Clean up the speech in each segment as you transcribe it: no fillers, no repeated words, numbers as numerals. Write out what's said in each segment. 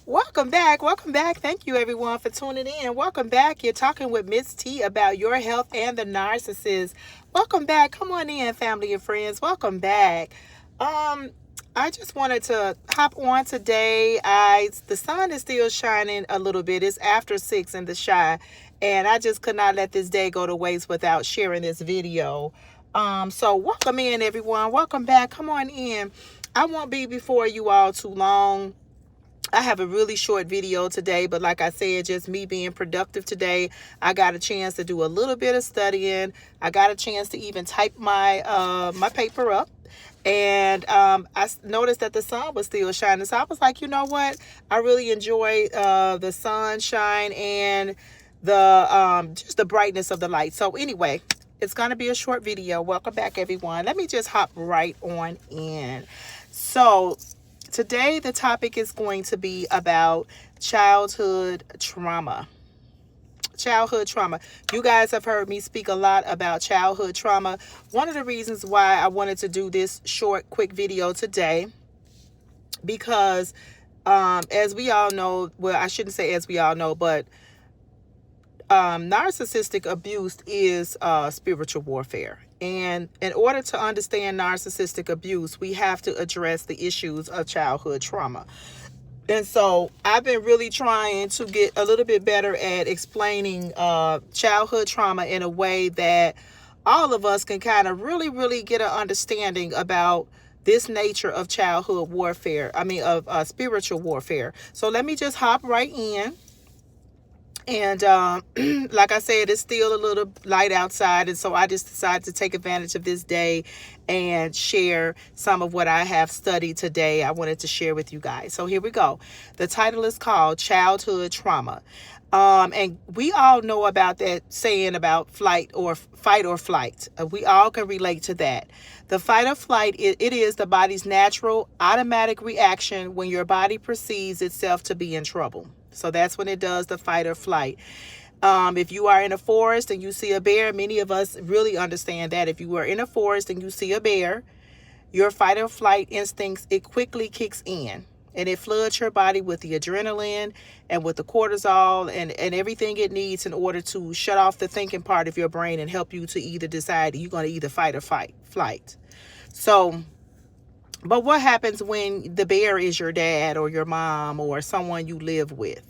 Welcome back. Welcome back. Thank you, everyone, for tuning in. Welcome back. You're talking with Miss T about your health and the narcissist. Welcome back. Come on in, family and friends. Welcome back. Um, I just wanted to hop on today. The sun is still shining a little bit. It's after 6 in the shy, and I just could not let this day go to waste without sharing this video. So welcome in, everyone. Welcome back. Come on in. I won't be before you all too long. I have a really short video today, but like I said, just me being productive today. I got a chance to do a little bit of studying. I got a chance to even type my paper up. And I noticed that the sun was still shining. So I was like, you know what? I really enjoy the sunshine and the just the brightness of the light. So anyway, it's going to be a short video. Welcome back, everyone. Let me just hop right on in. So today, the topic is going to be about childhood trauma. Childhood trauma. You guys have heard me speak a lot about childhood trauma. One of the reasons why I wanted to do this short, quick video today, because as we all know, well, I shouldn't say as we all know, but narcissistic abuse is spiritual warfare. And in order to understand narcissistic abuse, we have to address the issues of childhood trauma. And so I've been really trying to get a little bit better at explaining childhood trauma in a way that all of us can kind of really get an understanding about this nature of childhood warfare. Of spiritual warfare. So let me just hop right in. And like I said, it's still a little light outside. And so I just decided to take advantage of this day and share some of what I have studied today. I wanted to share with you guys. So here we go. The title is called Childhood Trauma. And we all know about that saying about fight or flight. We all can relate to that. The fight or flight, it is the body's natural automatic reaction when your body perceives itself to be in trouble. So that's when it does the fight or flight. If you are in a forest and you see a bear, many of us really understand that. If you are in a forest and you see a bear, your fight or flight instincts, it quickly kicks in. And it floods your body with the adrenaline and with the cortisol and everything it needs in order to shut off the thinking part of your brain and help you to either decide you're going to either fight or flight. So, but what happens when the bear is your dad or your mom or someone you live with?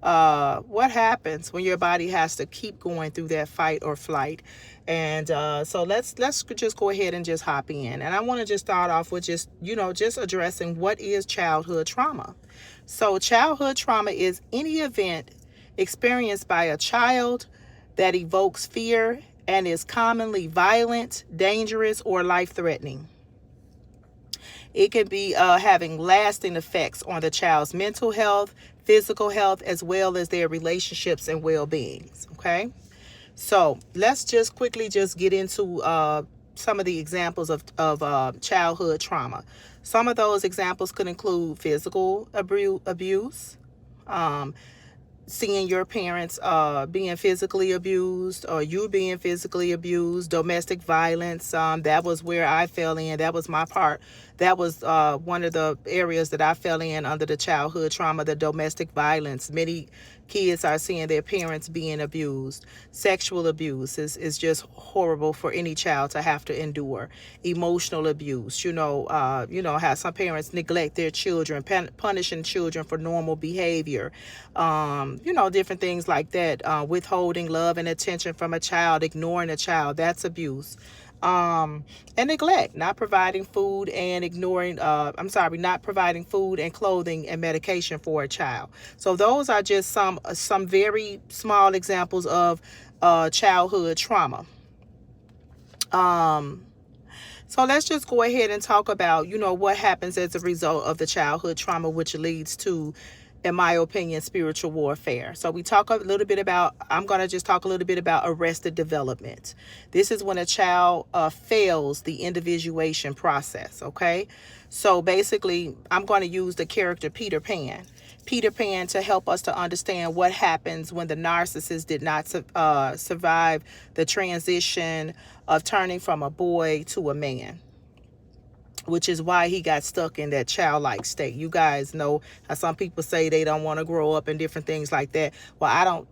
What happens when your body has to keep going through that fight or flight? And so let's just go ahead and just hop in. And I want to just start off with just addressing what is childhood trauma. So childhood trauma is any event experienced by a child that evokes fear and is commonly violent, dangerous, or life-threatening. It can be having lasting effects on the child's mental health, physical health, as well as their relationships and well-being. Okay, so let's just quickly just get into some of the examples of childhood trauma. Some of those examples could include physical abuse, seeing your parents being physically abused or you being physically abused, domestic violence. That was where I fell in. That was my part. That was one of the areas that I fell in under the childhood trauma, the domestic violence. Many kids are seeing their parents being abused. Sexual abuse is just horrible for any child to have to endure. Emotional abuse, how some parents neglect their children, punishing children for normal behavior, different things like that. Withholding love and attention from a child, ignoring a child, that's abuse. And neglect, not providing food and not providing food and clothing and medication for a child. So those are just some very small examples of childhood trauma. So let's just go ahead and talk about, what happens as a result of the childhood trauma, which leads to, in my opinion, spiritual warfare. So I'm going to just talk a little bit about arrested development. This is when a child fails the individuation process, okay? So basically, I'm going to use the character Peter Pan to help us to understand what happens when the narcissist did not survive the transition of turning from a boy to a man. which is why he got stuck in that childlike state. You guys know how some people say they don't want to grow up and different things like that. Well,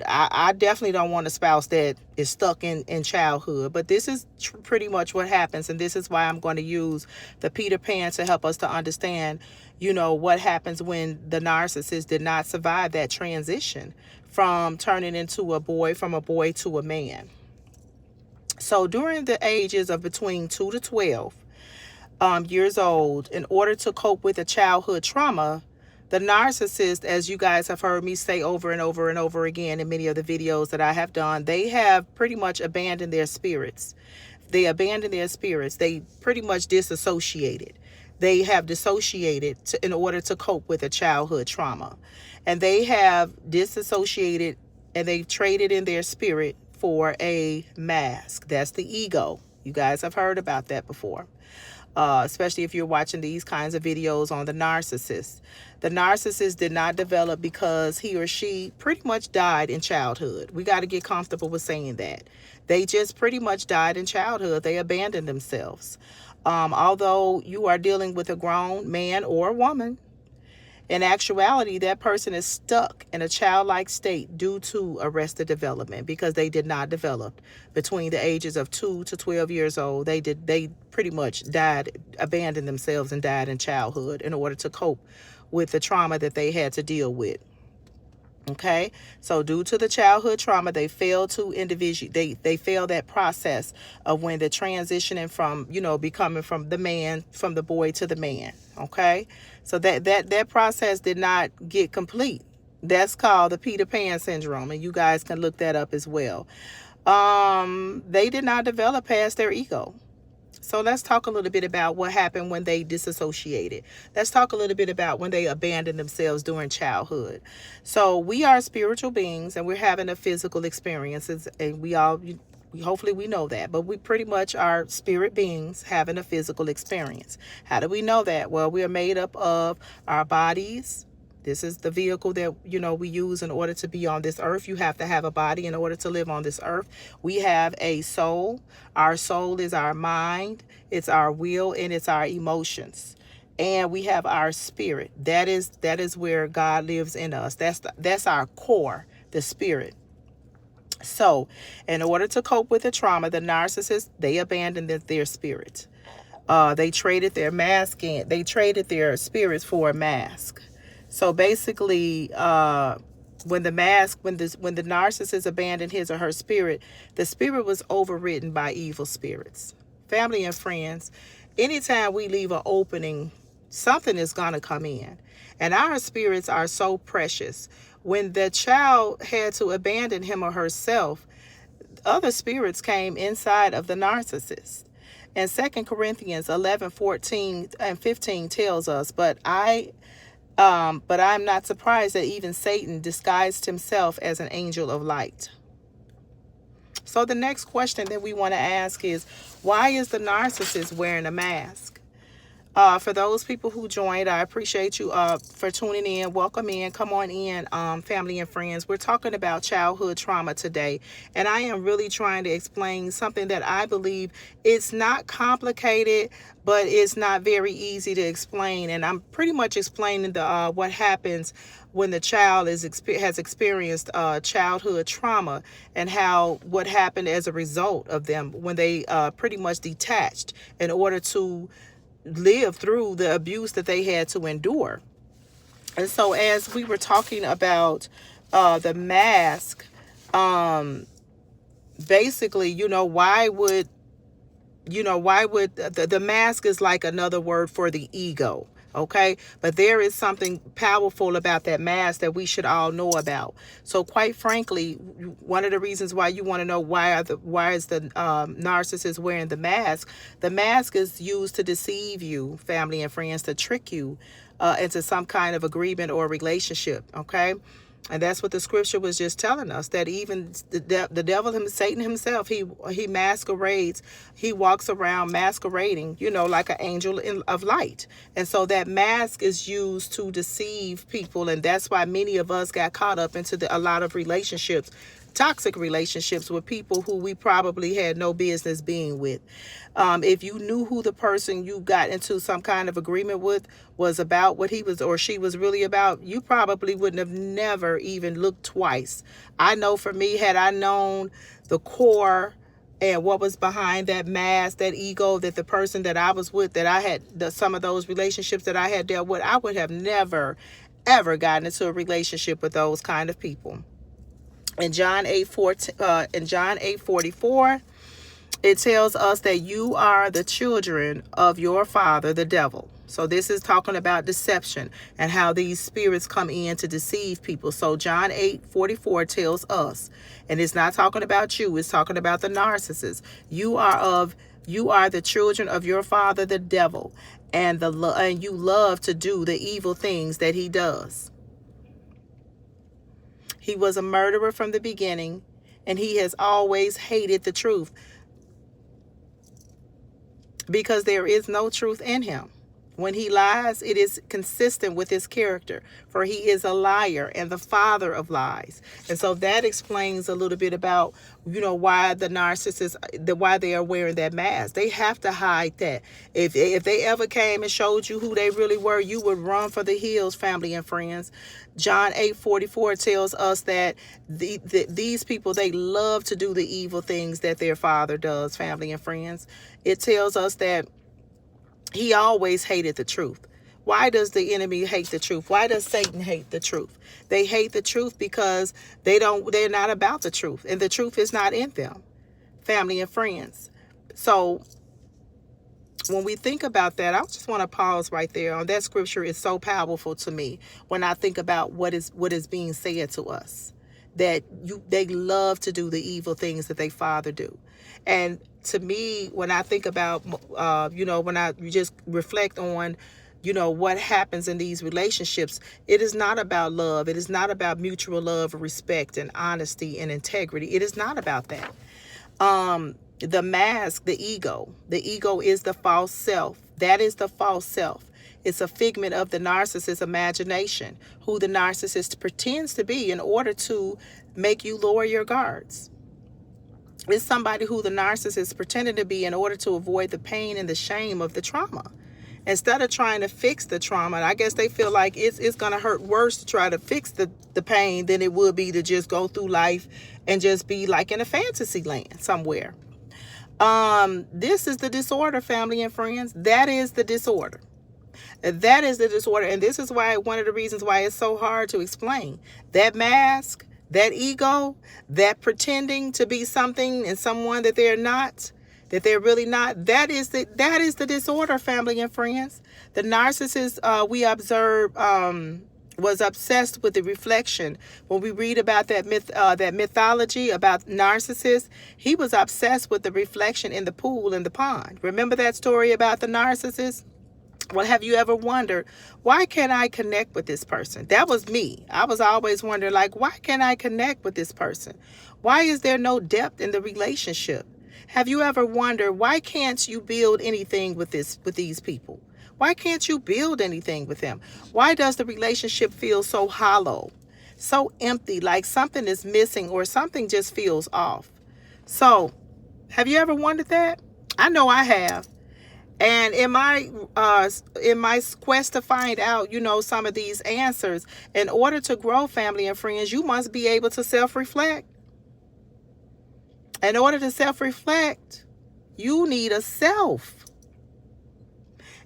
I definitely don't want a spouse that is stuck in childhood, but this is pretty much what happens. And this is why I'm going to use the Peter Pan to help us to understand, what happens when the narcissist did not survive that transition from turning into a boy, from a boy to a man. So during the ages of between 2 to 12, years old, in order to cope with a childhood trauma, the narcissist, as you guys have heard me say over and over and over again in many of the videos that I have done, they have pretty much abandoned their spirits. They abandoned their spirits. They pretty much disassociated. They have dissociated in order to cope with a childhood trauma. And they have disassociated, and they've traded in their spirit for a mask. That's the ego. You guys have heard about that before. Especially if you're watching these kinds of videos on the narcissist. The narcissist did not develop because he or she pretty much died in childhood. We got to get comfortable with saying that. They just pretty much died in childhood. They abandoned themselves. Although you are dealing with a grown man or woman, in actuality, that person is stuck in a childlike state due to arrested development because they did not develop between the ages of 2 to 12 years old. They pretty much abandoned themselves and died in childhood in order to cope with the trauma that they had to deal with. Okay, so due to the childhood trauma, they fail to they fail that process of when they're transitioning from, becoming from the boy to the man. Okay, so that process did not get complete. That's called the Peter Pan syndrome, and you guys can look that up as well. They did not develop past their ego. So let's talk a little bit about what happened when they disassociated. Let's talk a little bit about when they abandoned themselves during childhood. So we are spiritual beings, and we're having a physical experiences, and hopefully we know that, but we pretty much are spirit beings having a physical experience. How do we know that? Well, we are made up of our bodies. This is the vehicle that, we use in order to be on this earth. You have to have a body in order to live on this earth. We have a soul. Our soul is our mind, it's our will, and it's our emotions. And we have our spirit. That is where God lives in us. That's our core, the spirit. So in order to cope with the trauma, the narcissist, they abandoned their spirit. They traded their mask in. They traded their spirits for a mask. So basically, when the narcissist abandoned his or her spirit, the spirit was overridden by evil spirits. Family and friends, anytime we leave an opening, something is going to come in. And our spirits are so precious. When the child had to abandon him or herself, other spirits came inside of the narcissist. And 2 Corinthians 11:14 and 15 tells us, but I'm not surprised that even Satan disguised himself as an angel of light. So the next question that we want to ask is, why is the narcissist wearing a mask? For those people who joined, I appreciate you for tuning in. Welcome in. Come on in, family and friends. We're talking about childhood trauma today, and I am really trying to explain something that I believe it's not complicated, but it's not very easy to explain. And I'm pretty much explaining what happens when the child has experienced childhood trauma, and what happened as a result of them when they pretty much detached in order to live through the abuse that they had to endure. And so as we were talking about the mask, basically, why would the mask is like another word for the ego. Okay, but there is something powerful about that mask that we should all know about. So quite frankly, one of the reasons why you want to know why is the narcissist wearing the mask is used to deceive you, family and friends, to trick you into some kind of agreement or relationship. Okay, and that's what the scripture was just telling us, that even the devil, Satan himself, he masquerades, he walks around masquerading, like an angel of light. And so that mask is used to deceive people. And that's why many of us got caught up into a lot of relationships toxic relationships with people who we probably had no business being with. If you knew who the person you got into some kind of agreement with was about, what he was or she was really about, you probably wouldn't have never even looked twice. I know for me, had I known the core and what was behind that mask, that ego, that the person that I was with, that I had some of those relationships that I had dealt with, I would have never, ever gotten into a relationship with those kind of people. In John 8:44, it tells us that you are the children of your father, the devil. So this is talking about deception and how these spirits come in to deceive people. So John 8:44 tells us, and it's not talking about you, it's talking about the narcissist. You are the children of your father, the devil, and you love to do the evil things that he does. He was a murderer from the beginning, and he has always hated the truth because there is no truth in him. When he lies, it is consistent with his character, for he is a liar and the father of lies. And so that explains a little bit about, why the narcissists, why they are wearing that mask. They have to hide that. If they ever came and showed you who they really were, you would run for the hills, family and friends. John 8:44 tells us that these people, they love to do the evil things that their father does, family and friends. It tells us that he always hated the truth. Why does the enemy hate the truth? Why does Satan hate the truth? They hate the truth because they're not about the truth, and the truth is not in them, family and friends. So when we think about that, I just want to pause right there. On that scripture is so powerful to me when I think about what is being said to us, that they love to do the evil things that they father do. And to me, when I think about, when I just reflect on, what happens in these relationships, it is not about love. It is not about mutual love, respect, and honesty and integrity. It is not about that. The mask, the ego is the false self. That is the false self. It's a figment of the narcissist's imagination, who the narcissist pretends to be in order to make you lower your guards. It's somebody who the narcissist pretended to be in order to avoid the pain and the shame of the trauma. Instead of trying to fix the trauma, I guess they feel like it's going to hurt worse to try to fix the pain than it would be to just go through life and just be like in a fantasy land somewhere. This is the disorder, family and friends. That is the disorder. That is the disorder. And this is why, one of the reasons why it's so hard to explain. That mask, that ego, that pretending to be something and someone that they're not, that they're really not, that is the disorder, family and friends. The narcissist, we observe, was obsessed with the reflection. When we read about that mythology about Narcissus, he was obsessed with the reflection in the pool and the pond. Remember that story about the Narcissus? Well, have you ever wondered, why can't I connect with this person? That was me. I was always wondering, why can't I connect with this person? Why is there no depth in the relationship? Have you ever wondered, why can't you build anything with these people? Why can't you build anything with them? Why does the relationship feel so hollow, so empty, like something is missing or something just feels off? So, have you ever wondered that? I know I have. And in my quest to find out, some of these answers, in order to grow, family and friends, you must be able to self-reflect. In order to self-reflect, you need a self.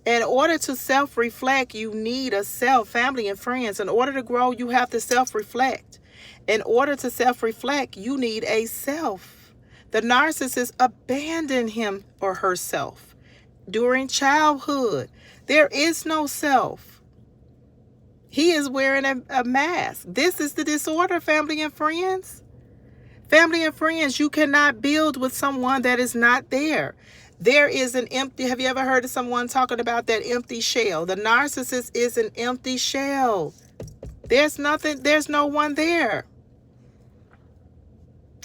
In order to self-reflect, you need a self, family and friends. In order to grow, you have to self-reflect. In order to self-reflect, you need a self. The narcissist abandoned him or herself during childhood. There is no self. He is wearing a mask. This is the disorder, family and friends. Family and friends, you cannot build with someone that is not there. There is an empty, have you ever heard of someone talking about that empty shell? The narcissist is an empty shell. There's nothing, there's no one there.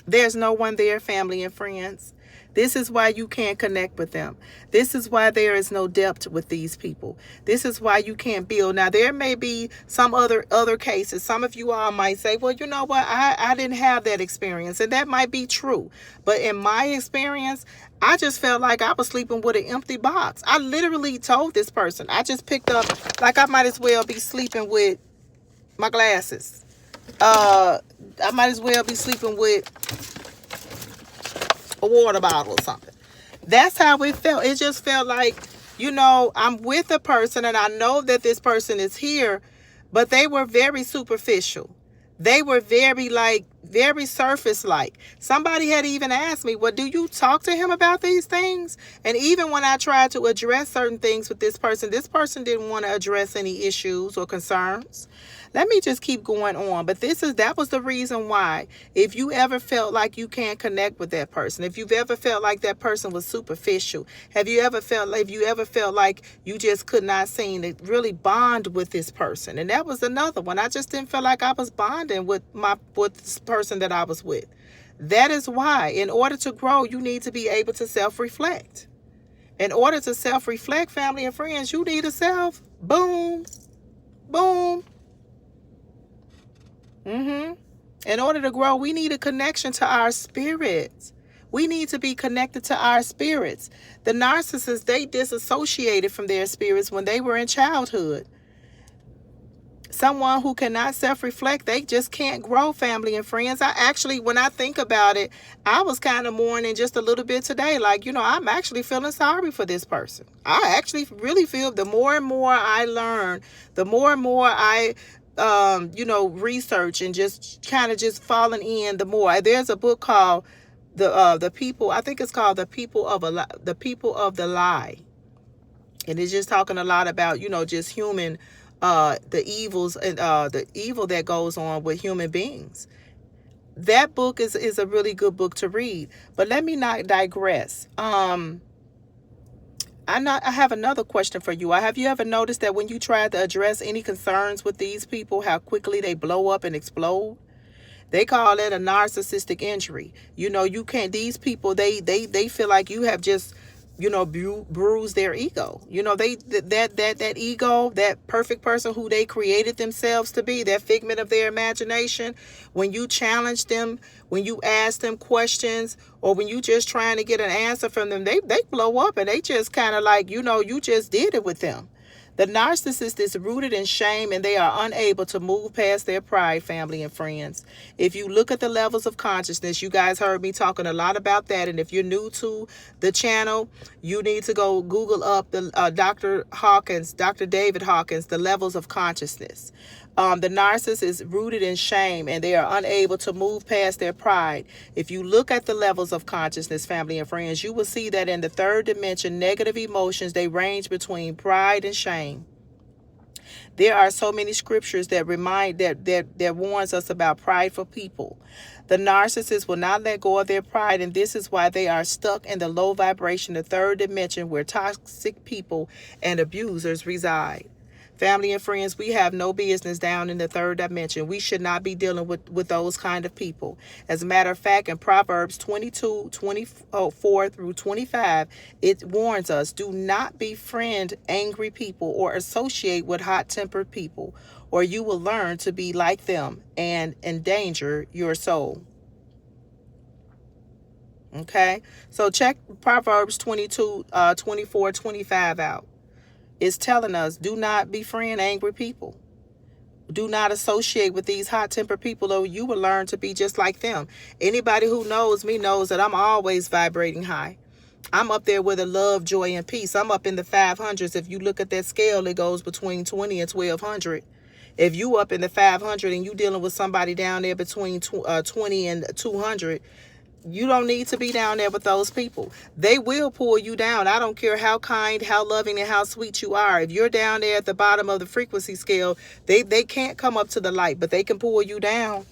There's no one there, family and friends. This is why you can't connect with them. This is why there is no depth with these people. This is why you can't build. Now, there may be some other cases. Some of you all might say, well, you know what? I didn't have that experience. And that might be true. But in my experience, I just felt like I was sleeping with an empty box. I literally told this person, I just picked up, like I might as well be sleeping with my glasses. I might as well be sleeping with a water bottle or something. That's how it felt. It just felt like, you know, I'm with a person and I know that this person is here, but they were very superficial. They were very surface like. Somebody had even asked me, well, do you talk to him about these things? And even when I tried to address certain things with this person didn't want to address any issues or concerns. Let me just keep going on. But that was the reason why. If you ever felt like you can't connect with that person, if you've ever felt like that person was superficial, if you ever felt like you just could not seem to really bond with this person. And that was another one. I just didn't feel like I was bonding with this person that I was with. That is why, in order to grow, you need to be able to self-reflect. In order to self-reflect, family and friends, you need a self. Boom. Boom. In order to grow, we need a connection to our spirits. We need to be connected to our spirits. The narcissists, they disassociated from their spirits when they were in childhood. Someone who cannot self-reflect, they just can't grow, family and friends. When I think about it, I was kind of mourning just a little bit today. Like, you know, I'm actually feeling sorry for this person. I actually really feel the more and more I learn, the more and more I research and just kind of just falling in the more. There's a book called the people. I think it's called the people of the lie, and it's just talking a lot about just human the evils and the evil that goes on with human beings. That book is a really good book to read. But let me not digress. I have another question for you. Have you ever noticed that when you try to address any concerns with these people, how quickly they blow up and explode? They call it a narcissistic injury. You can't, these people, they feel like you have just, bruise their ego. That ego, that perfect person who they created themselves to be, that figment of their imagination. When you challenge them, when you ask them questions, or when you just trying to get an answer from them, they blow up and they just kind of like, you just did it with them. The narcissist is rooted in shame and they are unable to move past their pride, family and friends. If you look at the levels of consciousness, you guys heard me talking a lot about that. And if you're new to the channel, you need to go Google up the Dr. David Hawkins, the levels of consciousness. The narcissist is rooted in shame and they are unable to move past their pride. If you look at the levels of consciousness, family and friends, you will see that in the third dimension, negative emotions, they range between pride and shame. There are so many scriptures that warns us about prideful people. The narcissist will not let go of their pride, and this is why they are stuck in the low vibration, the third dimension, where toxic people and abusers reside. Family and friends, we have no business down in the third dimension. We should not be dealing with those kind of people. As a matter of fact, in Proverbs 22:24 through 25, it warns us, do not befriend angry people or associate with hot-tempered people, or you will learn to be like them and endanger your soul. Okay? So check Proverbs 22:24-25 out. It's telling us, do not befriend angry people. Do not associate with these hot-tempered people, or you will learn to be just like them. Anybody who knows me knows that I'm always vibrating high. I'm up there with a love, joy, and peace. I'm up in the 500s. If you look at that scale, it goes between 20 and 1200. If you up in the 500 and you dealing with somebody down there between 20 and 200, you don't need to be down there with those people. They will pull you down. I don't care how kind, how loving, and how sweet you are. If you're down there at the bottom of the frequency scale, they can't come up to the light, but they can pull you down.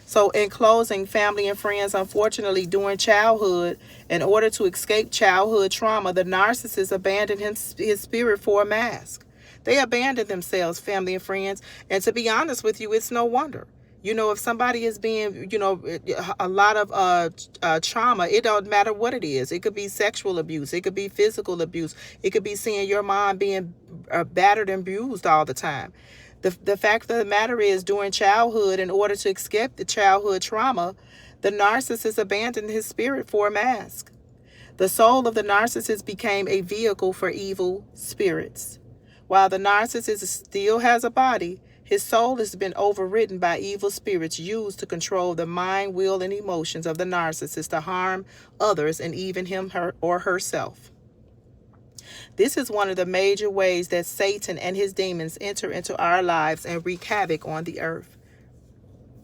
So in closing, family and friends, unfortunately, during childhood, in order to escape childhood trauma, the narcissist abandoned his spirit for a mask. They abandoned themselves, family and friends. And to be honest with you, it's no wonder. You know, if somebody is being, you know, a lot of trauma, it don't matter what it is. It could be sexual abuse. It could be physical abuse. It could be seeing your mom being battered and abused all the time. The fact of the matter is, during childhood, in order to escape the childhood trauma, the narcissist abandoned his spirit for a mask. The soul of the narcissist became a vehicle for evil spirits. While the narcissist still has a body, his soul has been overridden by evil spirits used to control the mind, will, and emotions of the narcissist to harm others and even him, her, or herself. This is one of the major ways that Satan and his demons enter into our lives and wreak havoc on the earth.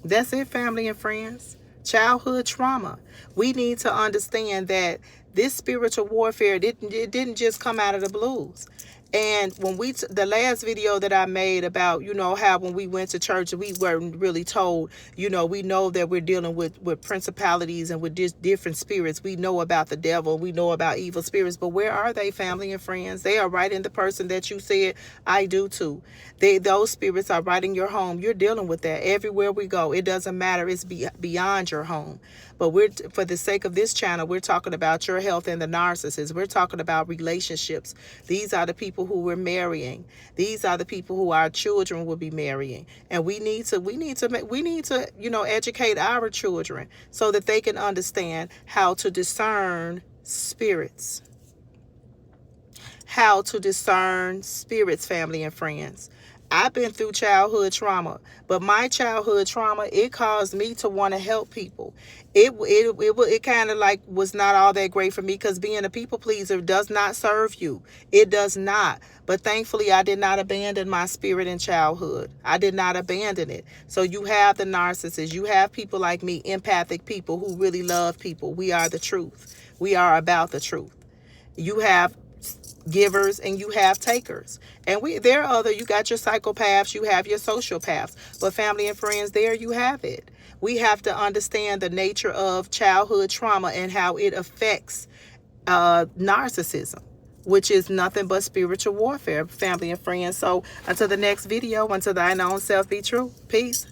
That's it, family and friends. Childhood trauma. We need to understand that this spiritual warfare didn't just come out of the blues. And when the last video that I made about, you know, how when we went to church, we weren't really told, you know, we know that we're dealing with principalities and with different spirits. We know about the devil. We know about evil spirits. But where are they, family and friends? They are right in the person that you said, I do too. Those spirits are right in your home. You're dealing with that everywhere we go. It doesn't matter. It's beyond your home. But for the sake of this channel, we're talking about your health and the narcissist. We're talking about relationships. These are the people who we're marrying. These are the people who our children will be marrying. And we need to, you know, educate our children so that they can understand how to discern spirits. How to discern spirits, family and friends. I've been through childhood trauma, but my childhood trauma, it caused me to want to help people. It kind of like was not all that great for me, because being a people pleaser does not serve you. It does not. But thankfully, I did not abandon my spirit in childhood. I did not abandon it. So you have the narcissists. You have people like me, empathic people who really love people. We are the truth. We are about the truth. You have givers and you have takers, and there are other, you got your psychopaths, you have your sociopaths, but family and friends, there you have it. We have to understand the nature of childhood trauma and how it affects narcissism, which is nothing but spiritual warfare, family and friends. So until the next video, until thine own self be true, peace.